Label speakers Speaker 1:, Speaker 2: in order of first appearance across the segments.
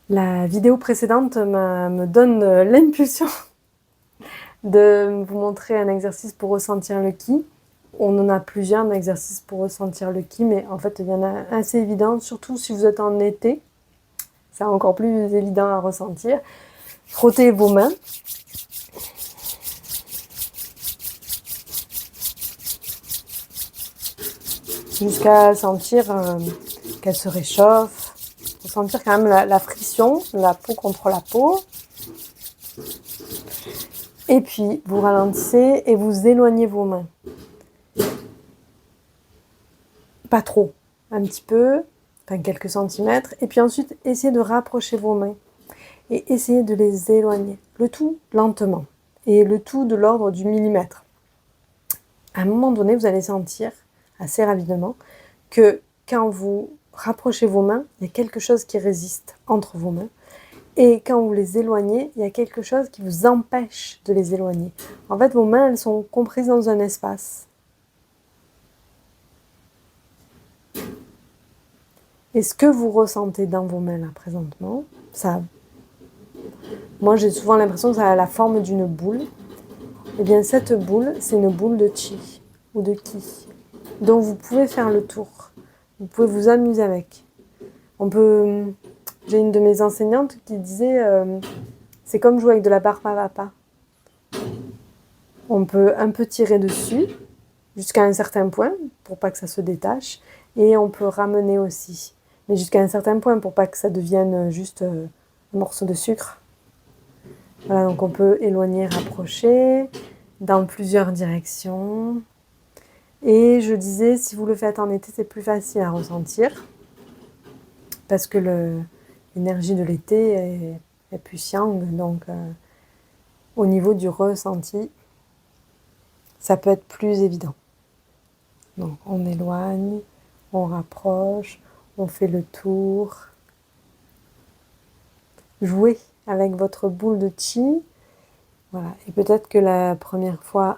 Speaker 1: La vidéo précédente me donne l'impulsion de vous montrer un exercice pour ressentir le ki. On en a plusieurs d'exercices pour ressentir le ki, mais en fait il y en a un assez évident, surtout si vous êtes en été. C'est encore plus évident à ressentir. Frottez vos mains. Jusqu'à sentir qu'elle se réchauffe. Ressentir quand même la friction, la peau contre la peau. Et puis, vous ralentissez et vous éloignez vos mains. Pas trop, un petit peu, enfin quelques centimètres. Et puis ensuite, essayez de rapprocher vos mains. Et essayez de les éloigner. Le tout lentement. Et le tout de l'ordre du millimètre. À un moment donné, vous allez sentir, assez rapidement, que quand vous rapprochez vos mains, il y a quelque chose qui résiste entre vos mains. Et quand vous les éloignez, il y a quelque chose qui vous empêche de les éloigner. En fait, vos mains, elles sont comprises dans un espace. Et ce que vous ressentez dans vos mains là présentement, ça, moi j'ai souvent l'impression que ça a la forme d'une boule. Et bien cette boule, c'est une boule de chi ou de ki. Donc vous pouvez faire le tour. Vous pouvez vous amuser avec. J'ai une de mes enseignantes qui disait c'est comme jouer avec de la barbe à papa. On peut un peu tirer dessus jusqu'à un certain point pour pas que ça se détache, et on peut ramener aussi, mais jusqu'à un certain point pour pas que ça devienne juste un morceau de sucre. Voilà, donc on peut éloigner, rapprocher dans plusieurs directions. Et je disais, si vous le faites en été, c'est plus facile à ressentir parce que l'énergie de l'été est plus yang, donc au niveau du ressenti, ça peut être plus évident. Donc on éloigne, on rapproche, on fait le tour. Jouez avec votre boule de chi. Voilà. Et peut-être que la première fois,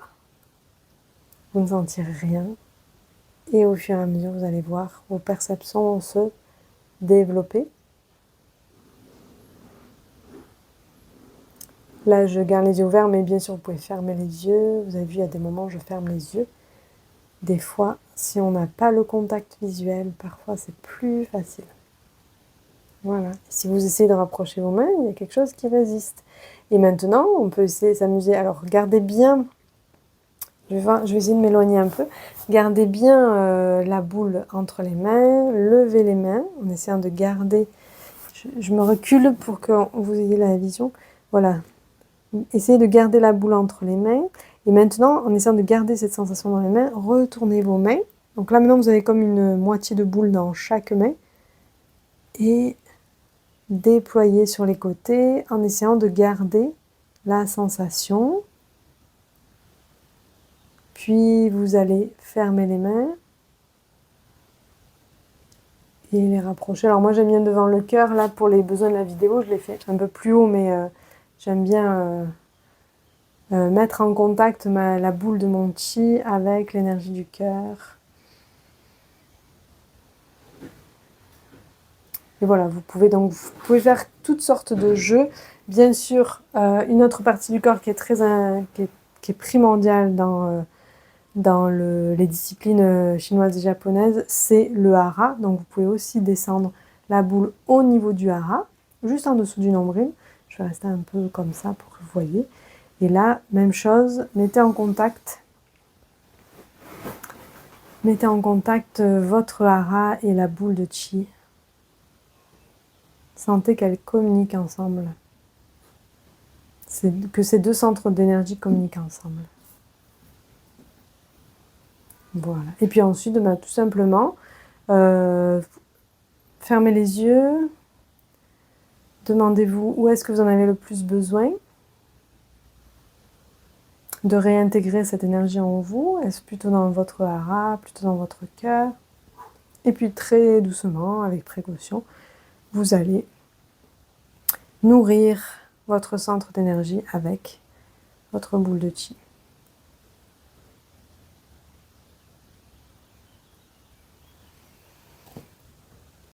Speaker 1: vous ne sentirez rien. Et au fur et à mesure, vous allez voir vos perceptions vont se développer. Là, je garde les yeux ouverts, mais bien sûr, vous pouvez fermer les yeux. Vous avez vu, il y a des moments où je ferme les yeux. Des fois, si on n'a pas le contact visuel, parfois c'est plus facile. Voilà. Si vous essayez de rapprocher vos mains, il y a quelque chose qui résiste. Et maintenant, on peut essayer de s'amuser. Alors, gardez bien, je vais essayer de m'éloigner un peu. Gardez bien la boule entre les mains, levez les mains en essayant de garder. Je me recule pour que vous ayez la vision. Voilà. Essayez de garder la boule entre les mains. Et maintenant, en essayant de garder cette sensation dans les mains, retournez vos mains. Donc là, maintenant, vous avez comme une moitié de boule dans chaque main. Et déployez sur les côtés en essayant de garder la sensation. Puis, vous allez fermer les mains et les rapprocher. Alors moi, j'aime bien devant le cœur. Là, pour les besoins de la vidéo, je l'ai fait un peu plus haut, mais j'aime bien mettre en contact la boule de mon chi avec l'énergie du cœur. Et voilà, vous pouvez faire toutes sortes de jeux. Bien sûr, une autre partie du corps qui est primordiale dans les disciplines chinoises et japonaises, c'est le hara. Donc vous pouvez aussi descendre la boule au niveau du hara, juste en dessous du nombril. Je vais rester un peu comme ça pour que vous voyez. Et là, même chose, mettez en contact votre hara et la boule de chi. Sentez qu'elles communiquent ensemble. Que ces deux centres d'énergie communiquent ensemble. Voilà. Et puis ensuite, tout simplement, fermez les yeux. Demandez-vous où est-ce que vous en avez le plus besoin de réintégrer cette énergie en vous. Est-ce plutôt dans votre hara, plutôt dans votre cœur? Et puis très doucement, avec précaution, vous allez nourrir votre centre d'énergie avec votre boule de chi.